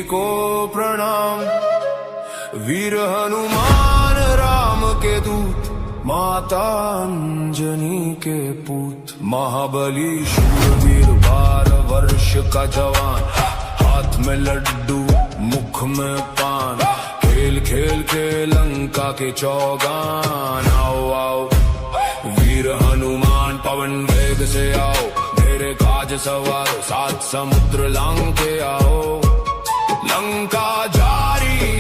को प्रणाम। वीर हनुमान राम के दूत, माता अंजनी के पूत। महाबली शूरवीर 12 वर्ष का जवान, हाथ में लड्डू मुख में पान। खेल खेल के लंका के चौगान। आओ आओ वीर हनुमान पवन वेग से आओ, मेरे काज सवारो 7 समुद्र लांग के आओ। लंका जारी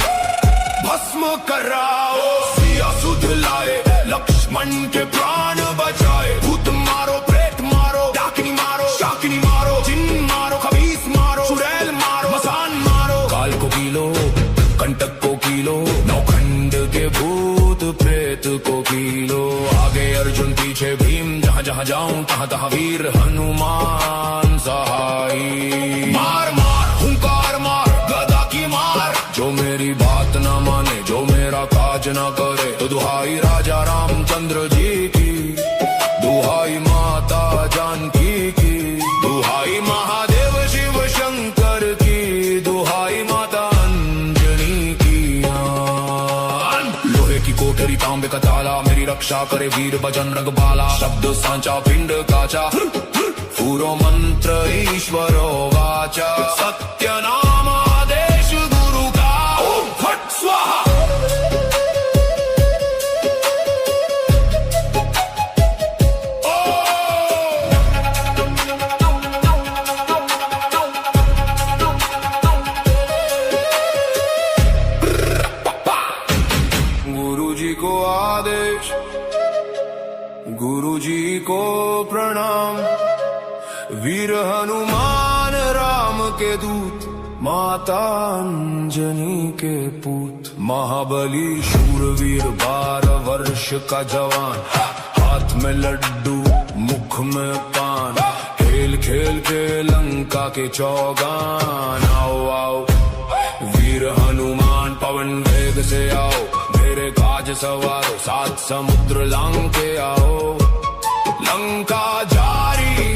भस्म कराओ, सिया सुध लाए लक्ष्मण के प्राण बचाए। भूत मारो प्रेत मारो, डाकिनी मारो शाकिनी मारो, जिन मारो खबीस मारो, चुड़ैल मारो मसान मारो। काल को कीलो कंटक को कीलो, नौखंड के भूत प्रेत को कीलो। आगे अर्जुन पीछे भीम, जहाँ जहाँ जाऊं तहाँ तहाँ वीर हनुमान सहाई। मार मार हुंकार मार गदा की मार, जो मेरी बात ना माने जो मेरा काज ना करे। तो दुहाई राजा रामचंद्र जी की, दुहाई माता जानकी की, दुहाई महादेव शिव शंकर की, दुहाई माता अंजनी की। लोहे की कोठरी तांबे का ताला, मेरी रक्षा करे वीर बजरंग बाला। शब्द सांचा पिंड काचा, पूरो मंत्र ईश्वरो वाचा। सत्य नाम आदेश गुरु का, ओम फट स्वाहा। गुरुजी को आदेश, गुरुजी को प्रणाम। वीर हनुमान राम के दूत, माता अंजनी के पूत। महाबली शूरवीर 12 वर्ष का जवान, हाथ में लड्डू मुख में पान। खेल खेल के लंका के चौगान। आओ आओ वीर हनुमान पवन वेग से आओ, मेरे काज सवारो 7 समुद्र लांग के आओ। लंका जारी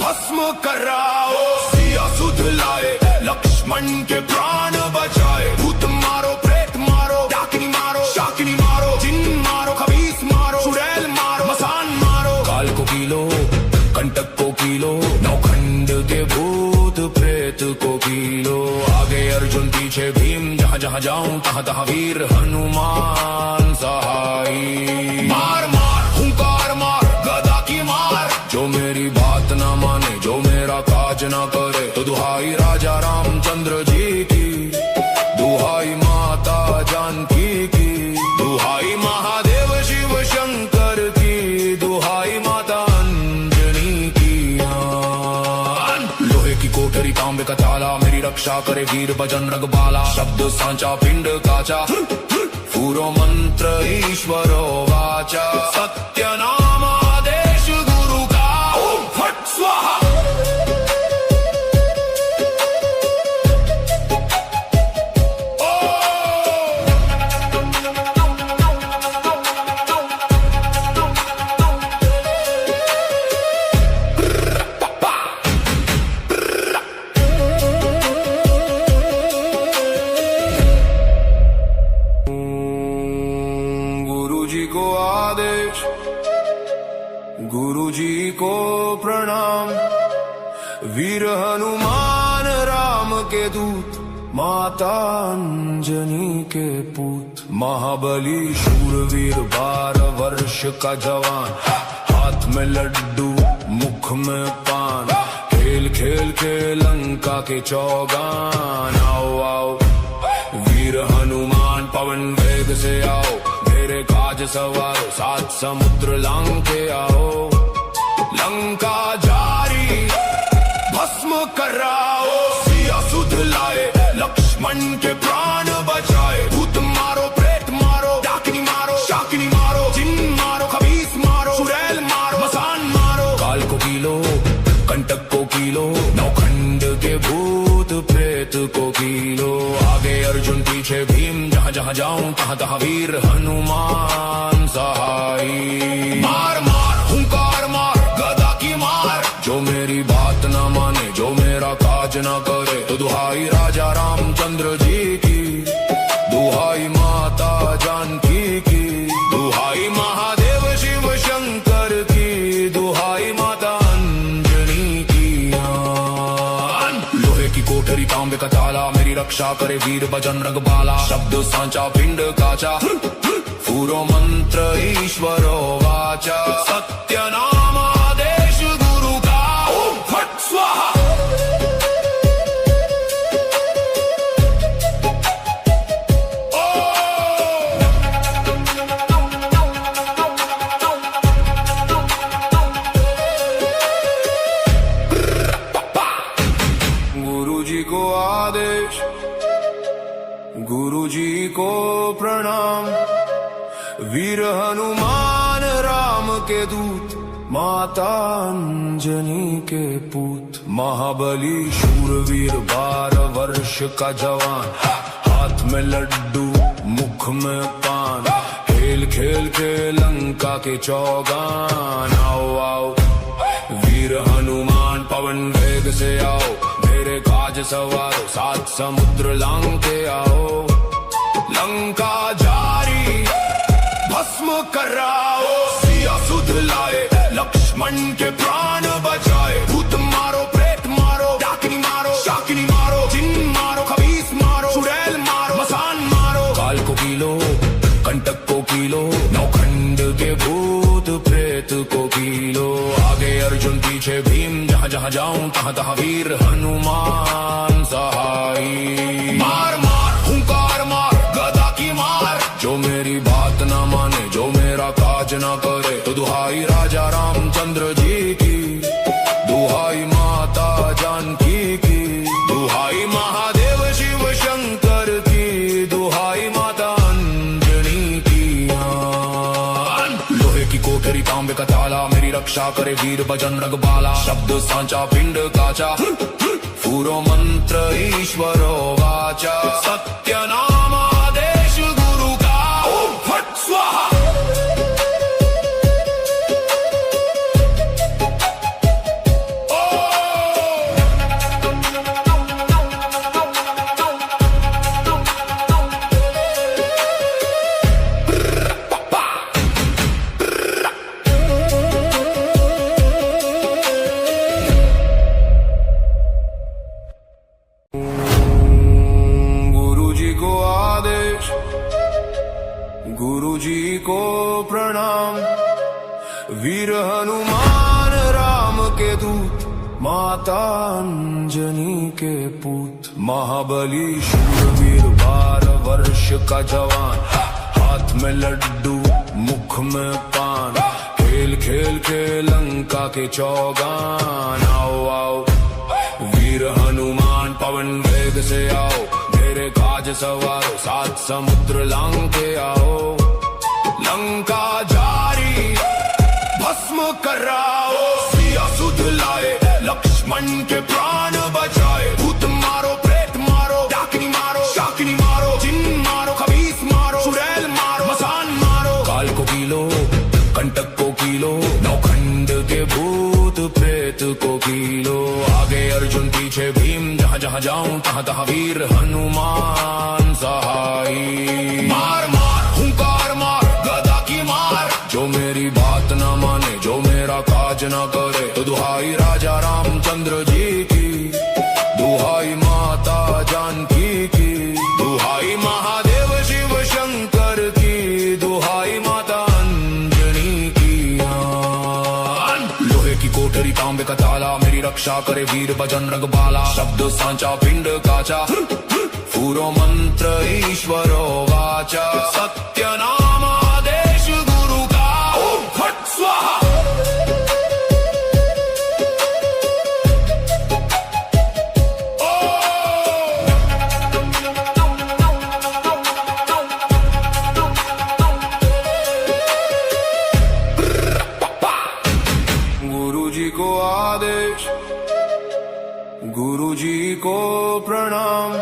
भस्म कराओ, सिया सुध लाए लक्ष्मण के प्राण बचाए। भूत मारो प्रेत मारो, डाकिनी मारो शाकिनी मारो, जिन मारो खबीस मारो, चुड़ैल मारो मसान मारो। काल को कीलो कंटक को कीलो, नौखंड के भूत प्रेत को कीलो। आगे अर्जुन पीछे भीम, जहाँ जहाँ जाऊं तहाँ तहाँ वीर हनुमान सहाई। मार मार हुंकार मार गदा की मार, जो मेरी बात ना माने जो मेरा काज ना करे। तो दुहाई राजा रामचंद्र जी की, दुहाई माता जानकी की, दुहाई महादेव शिव शंकर की, दुहाई माता अंजनी की। लोहे की कोठरी तांबे का ताला, मेरी रक्षा करे वीर बजरंग बाला। शब्द सांचा पिंड काचा, पूरो मंत्र ईश्वरो वाचा। सत्य नाम आदेश गुरु का, ओम फट स्वाहा। गुरुजी को आदेश, गुरुजी को प्रणाम। वीर हनुमान राम के दूत, माता अंजनी के पूत। महाबली शूरवीर 12 वर्ष का जवान, हाथ में लड्डू मुख में पान। खेल खेल के लंका के चौगान। आओ आओ वीर हनुमान पवन वेग से आओ, मेरे काज सवारो 7 समुद्र लांग के आओ। लंका जारी भस्म कराओ, सिया सुध लाए लक्ष्मण के प्राण बचाए। भूत मारो प्रेत मारो, डाकिनी मारो शाकिनी मारो, जिन मारो खबीस मारो, चुड़ैल मारो मसान मारो। काल को कीलो कंटक को कीलो, नौखंड के भूत प्रेत को कीलो। आगे अर्जुन पीछे भीम, जहाँ जहाँ जाऊं तहाँ तहाँ वीर हनुमान सहाई। मार मार हुंकार मार गदा की मार, जो मेरी बात ना माने जो मेरा काज ना करे। तो दुहाई राजा राम रक्षा करे वीर बजरंग बाला। शब्द सांचा पिंड काचा, पूरो मंत्र ईश्वरो वाचा। सत्य नाम आदेश गुरु का, ओम फट स्वाहा। गुरु जी को आदेश, गुरु जी को प्रणाम। वीर हनुमान राम के दूत, माता अंजनी के पूत। महाबली शूरवीर 12 वर्ष का जवान, हाथ में लड्डू मुख में पान। खेल खेल के लंका के चौगान। आओ आओ वीर हनुमान पवन वेग से आओ। मेरे काज सवारो 7 समुद्र लांग के आओ। लंका जारी भस्म कराओ। सिया सुध लाए, लक्ष्मण के प्राण बचाए। भूत मारो, प्रेत मारो, डाकिनी मारो, शाकिनी मारो। जिन मारो, खबीस मारो, चुड़ैल मारो, मसान मारो। काल को कीलो, कंटक को कीलो। नौखंड के भूत प्रेत को कीलो। आगे अर्जुन पीछे भीम, जहाँ जहाँ जाऊं तहाँ तहाँ वीर हनुमान सहाई। मार मार हुंकार मार, गदा की मार। जो मेरी बात ना माने, जो मेरा काज ना करे, तो दुहाई राजा रामचंद्र जी की, दुहाई माता जानकी की, दुहाई महादेव शिव शंकर की, दुहाई माता अंजनी की। लोहे की कोठरी तांबे का ताला, मेरी रक्षा करे वीर बजरंग बाला। शब्द सांचा पिंड काचा, पूरो मंत्र ईश्वरो वाचा। सत्य नाम आदेश गुरु का, ओम फट स्वाहा। गुरु जी को प्रणाम। वीर हनुमान राम के दूत, माता अंजनी के पूत। महाबली शूरवीर 12 वर्ष का जवान, हाथ में लड्डू मुख में पान। खेल खेल के लंका के चौगान। आओ आओ वीर हनुमान पवन वेग से आओ। मेरे काज सवारो 7 समुद्र लांग के आओ। लंका जारी भस्म कराओ। सिया सुध लाए, लक्ष्मण के प्राण बचाए। भूत मारो, प्रेत मारो, डाकिनी मारो, शाकिनी मारो। जिन मारो, खबीस मारो, चुड़ैल मारो, मसान मारो। काल को कीलो, कंटक को कीलो। नौखंड के भूत प्रेत को कीलो। आगे अर्जुन पीछे भीम, जहाँ जहाँ जाऊं तहाँ तहाँ वीर हनुमान सहाई। मार मार हुंकार मार, गदा की मार। जो मेरी बात ना माने, जो मेरा काज ना करे, तो दुहाई राजा रामचंद्र जी की, दुहाई माता जानकी की, दुहाई महादेव शिव शंकर की, दुहाई माता अंजनी की। लोहे की कोठरी तांबे का ताला, मेरी रक्षा करे वीर बजरंग बाला। शब्द सांचा पिंड काचा, पूरो मंत्र ईश्वरो वाचा। सत्य नाम आदेश गुरु का, ओम फट स्वाहा। गुरु जी को आदेश, गुरु जी को प्रणाम।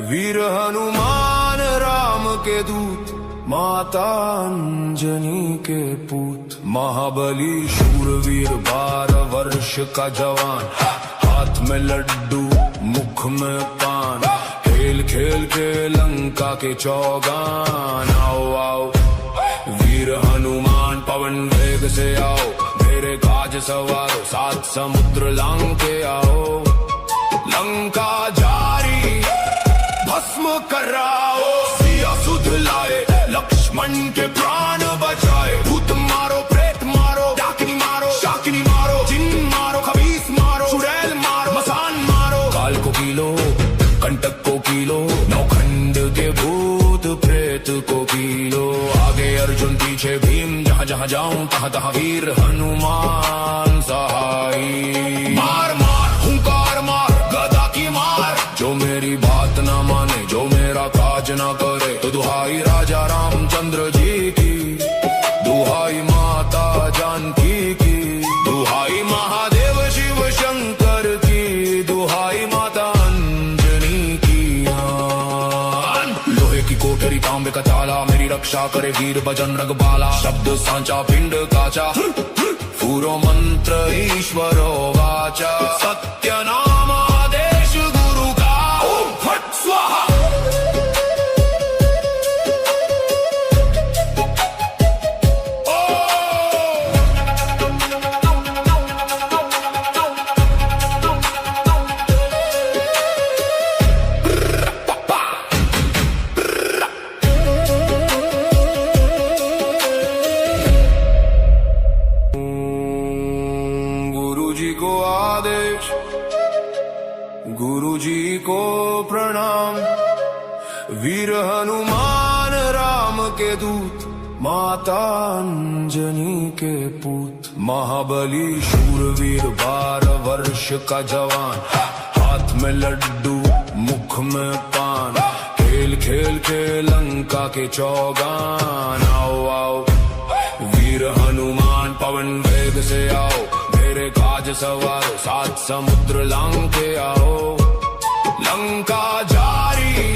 वीर हनुमान राम के दूत, माता अंजनी के पूत। महाबली शूरवीर 12 वर्ष का जवान, हाथ में लड्डू मुख में पान। खेल खेल के लंका के चौगान। आओ आओ वीर हनुमान पवन वेग से आओ। मेरे काज सवारो 7 समुद्र लांग के आओ। लंका जारी भस्म कराओ। सिया सुध लाए, लक्ष्मण के प्राण बचाए। भूत मारो, प्रेत मारो, डाकिनी मारो, शाकिनी मारो, जिन मारो, खबीस मारो, चुड़ैल मारो, मसान मारो। काल को कीलो, कंटक को कीलो, नौखंड के भूत प्रेत को कीलो। आगे अर्जुन पीछे भीम, जहाँ जहाँ जाऊं तहाँ तहाँ वीर हनुमान सहाई। मार मार हुंकार मार, गदा की मार। जो मेरी बात ना माने, जो मेरा काज ना करे, तो दुहाई राजा रामचंद्र जी की, दुहाई माता जानकी की, दुहाई महादेव शिव शंकर की, दुहाई माता अंजनी की। लोहे की कोठरी तांबे का ताला, मेरी रक्षा करे वीर बजरंग बाला। शब्द सांचा पिंड काचा, पूरो मंत्र ईश्वरो वाचा। सत्य नाम आदेश गुरु का, ओम फट स्वाहा। गुरु जी को प्रणाम। वीर हनुमान राम के दूत, माता अंजनी के पूत। महाबली शूरवीर 12 वर्ष का जवान, हाथ में लड्डू मुख में पान। खेल खेल के लंका के चौगान। आओ आओ वीर हनुमान, पवन वेग से आओ। मेरे काज सवार 7 समुद्र लांग के आओ। लंका जारी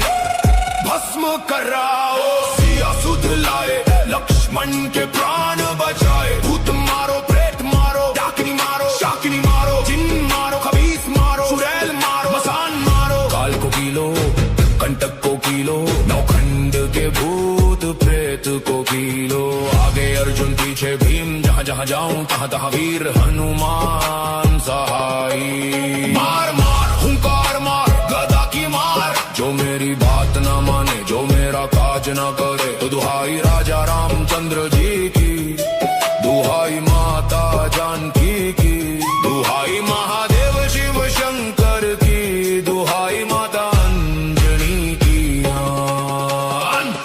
भस्म कराओ। सिया सुध लाए, लक्ष्मण के प्राण बचाए। भूत मारो, प्रेत मारो, डाकिनी मारो, शाकिनी मारो, जिन मारो, खबीस मारो, चुड़ैल मारो, मसान मारो। काल को कीलो, कंटक को कीलो, नौखंड के भूत प्रेत को कीलो। आगे अर्जुन पीछे भीम, जहाँ जहाँ जाऊं तहाँ तहाँ वीर हनुमान सहाई। मार मार हुंकार मार, गदा की मार। जो मेरी बात ना माने, जो मेरा काज ना करे, तो दुहाई राजा रामचंद्र जी की, दुहाई माता जानकी की, दुहाई महादेव शिव शंकर की, दुहाई माता अंजनी की।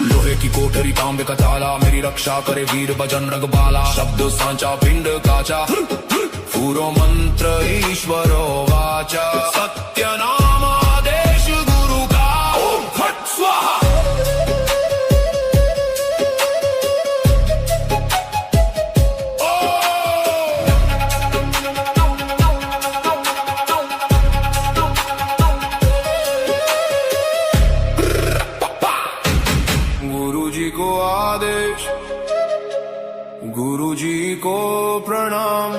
लोहे की कोठरी तांबे का ताला, मेरी रक्षा करे वीर बजरंग बाला। शब्द सांचा पिंड काचा, पूरो मंत्र ईश्वरो वाचा। सत्य नाम आदेश गुरु का, ओम फट स्वाहा। गुरु जी को आदेश, गुरु जी को प्रणाम।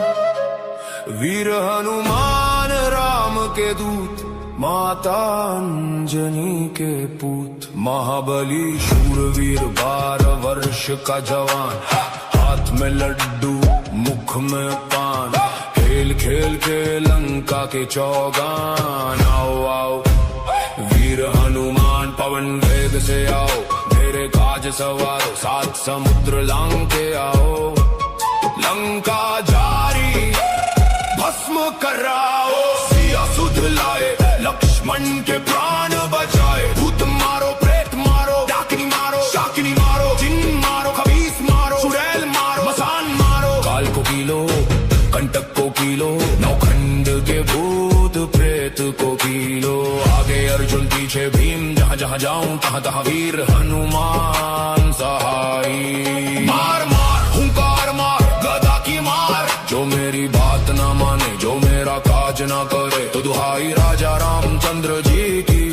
वीर हनुमान राम के दूत, माता अंजनी के पूत। महाबली शूरवीर 12 वर्ष का जवान, हाथ में लड्डू मुख में पान। खेल खेल के लंका के चौगान। आओ आओ वीर हनुमान, पवन वेग से आओ। मेरे काज सवार 7 समुद्र लांग के आओ। लंका जारी भस्म कराओ। सिया सुध लाए, लक्ष्मण के प्राण बचाए। भूत मारो, प्रेत मारो, डाकिनी मारो, शाकिनी मारो, जिन मारो, खबीस मारो, चुड़ैल मारो, मसान मारो। काल को कीलो, कंटक को कीलो, नौखंड के भूत प्रेत को कीलो। आगे अर्जुन पीछे भीम, जहाँ जहाँ जाऊं तहाँ तहाँ वीर हनुमान सहाई। मार मार हुंकार मार, गदा की मार। जो मेरी बात ना माने, जो मेरा काज ना करे, तो दुहाई राजा रामचंद्र जी की,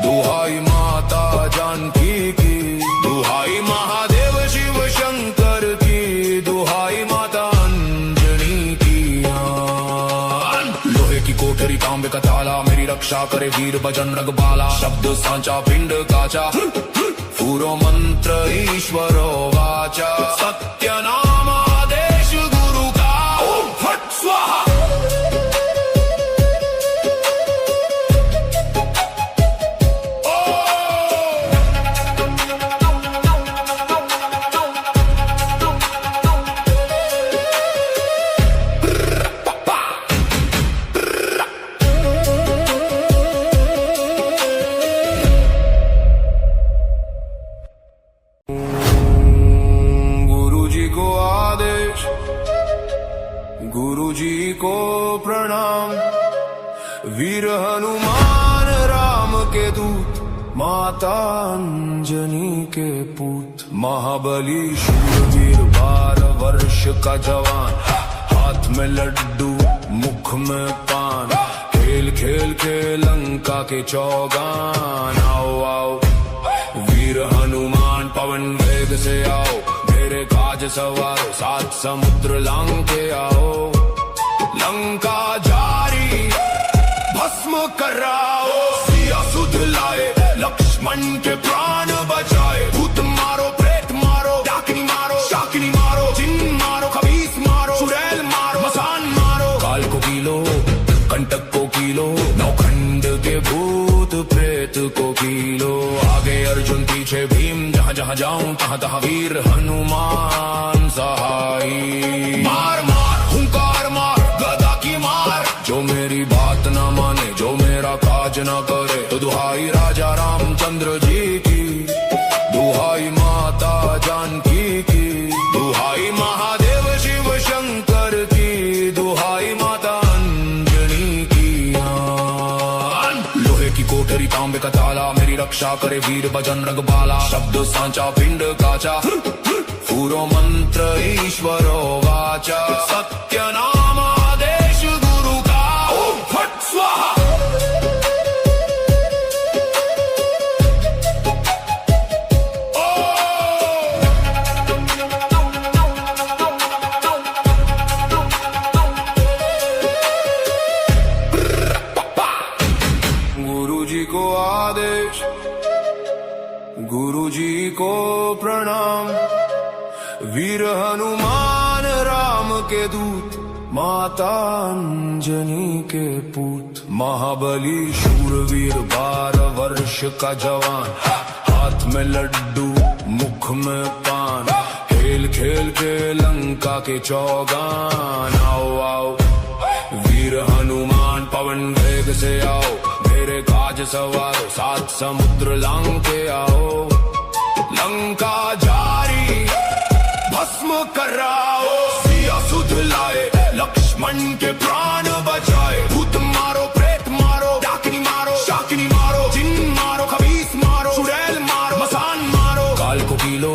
दुहाई माता जानकी की, दुहाई महादेव शिव शंकर की, दुहाई माता अंजनी की। लोहे की कोठरी तांबे का ताला, मेरी रक्षा करे वीर बजरंग बाला। शब्द सांचा पिंड काचा, पूरो मंत्र ईश्वरो वाचा। सत्य नाम आदेश गुरु का, ओम फट स्वाहा। गुरुजी को प्रणाम। वीर हनुमान राम के दूत, माता अंजनी के पूत। महाबली शूरवीर 12 वर्ष का जवान, हाथ में लड्डू मुख में पान। खेल खेल के लंका के चौगान। आओ आओ वीर हनुमान पवन वेग से आओ, मेरे काज सवारो 7 समुद्र लांग के आओ। लंका जारी भस्म कराओ, सिया सुध लाए लक्ष्मण के प्राण बचाए। भूत मारो प्रेत मारो, डाकिनी मारो शाकिनी मारो, जिन मारो खबीस मारो, चुड़ैल मारो मसान मारो। काल को कीलो कंटक को कीलो, नौखंड के भूत प्रेत को कीलो। आगे अर्जुन पीछे भीम, जहाँ जहाँ जाऊं तहाँ तहाँ वीर हनुमान सहाई। मार मार हुंकार मार गदा की मार, जो मेरी बात न माने जो मेरा काज न करे। तो दुहाई राजा रामचंद्र जी की, दुहाई माता जानकी की, दुहाई महादेव शिव शंकर की, दुहाई माता अंजनी की। लोहे की कोठरी तांबे का ताला, मेरी रक्षा करे वीर बजरंग बाला। शब्द सांचा पिंड काचा, पूरो मंत्र ईश्वरो वाचा। सत्य नाम आदेश गुरु का, ओम फट स्वाहा। गुरुजी को आदेश, गुरुजी को प्रणाम। वीर हनुमान राम के दूत, माता अंजनी के पूत। महाबली शूरवीर 12 वर्ष का जवान, हाथ में लड्डू मुख में पान। खेल खेल के लंका के चौगान। आओ आओ वीर हनुमान पवन वेग से आओ, मेरे काज सवारो 7 समुद्र लांग के आओ। लंका जारी भस्म कराओ, सिया सुध लाए लक्ष्मण के प्राण बचाए। भूत मारो प्रेत मारो, डाकिनी मारो शाकिनी मारो, जिन मारो खबीस मारो, चुड़ैल मारो मसान मारो। काल को कीलो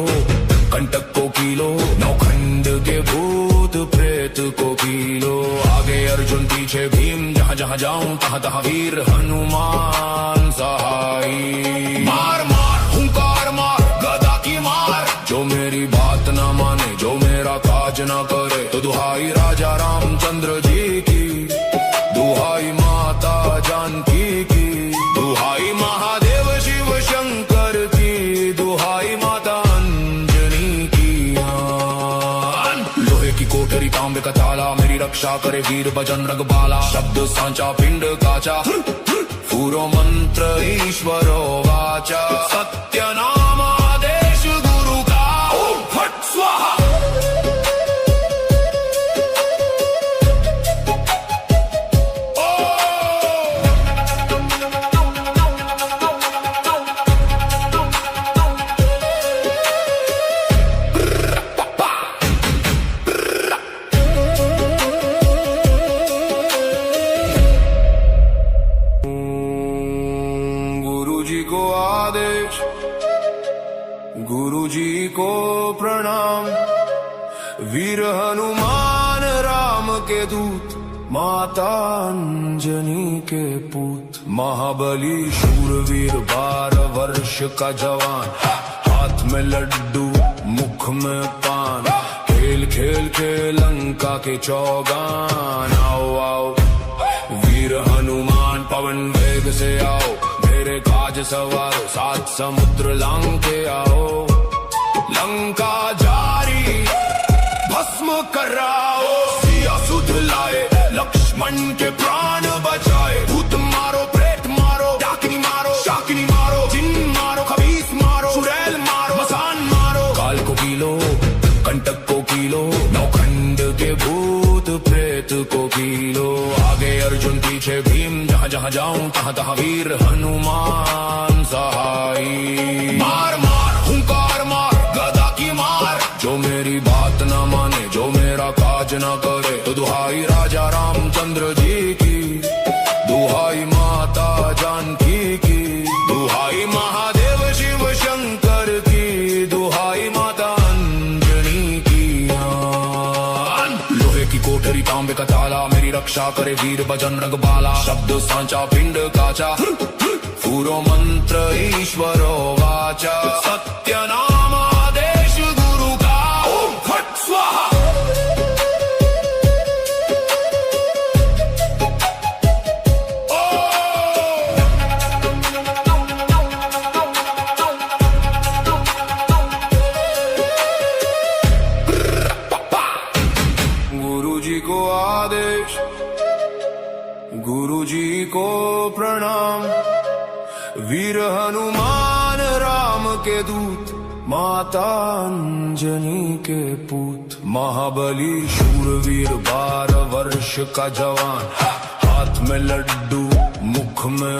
कंटक को कीलो, नौखंड के भूत प्रेत को कीलो। आगे अर्जुन पीछे भीम, जहाँ जहाँ जाऊं तहाँ तहाँ वीर हनुमान सहाई। मार मार हुंकार मार गदा की मार, जो मेरी बात न माने जो मेरा काज न करे। तो दुहाई राजा रामचंद्र जी की, दुहाई माता जानकी की, दुहाई महादेव शिव शंकर की, दुहाई माता अंजनी की। लोहे की कोठरी तांबे का ताला, मेरी रक्षा करे वीर बजरंग बाला। शब्द सांचा पिंड काचा, पूरो मंत्र ईश्वरो वाचा। सत्य नाम आदेश गुरु का, ओम फट स्वाहा। गुरुजी को आदेश, गुरुजी को प्रणाम। वीर हनुमान राम के दूत, माता अंजनी के पूत। महाबली शूरवीर 12 वर्ष का जवान, हाथ में लड्डू मुख में पान। खेल खेल के लंका के चौगान। आओ आओ वीर हनुमान पवन वेग से आओ, मेरे काज सवारो 7 समुद्र लांग के आओ। लंका जारी भस्म कराओ, सिया सुध लाए लक्ष्मण के प्राण बचाए। भूत मारो प्रेत मारो, डाकिनी मारो शाकिनी मारो, जिन मारो खबीस मारो, चुड़ैल मारो मसान मारो। काल को कीलो कंटक को कीलो, नौखंड के भूत प्रेत को कीलो। आगे अर्जुन पीछे भीम, जहाँ जहाँ जाऊं तहाँ तहाँ वीर हनुमान सहाई। मार मार हुंकार मार गदा की मार, जो मेरी बात न माने जो मेरा काज राज न करे। तो दुहाई राजा रामचंद्र जी की, दुहाई माता जानकी की, दुहाई महादेव शिव शंकर की, दुहाई माता अंजनी की। लोहे की कोठरी तांबे का ताला, मेरी रक्षा करे वीर बजरंग बाला। शब्द सांचा पिंड काचा, पूरो मंत्र ईश्वरो वाचा। सत्य नाम आदेश गुरु का, ओम फट स्वाहा। गुरु जी को आदेश, गुरु जी को प्रणाम। वीर हनुमान राम के दूत, माता अंजनी के पूत। महाबली शूरवीर 12 वर्ष का जवान, हाथ में लड्डू मुख में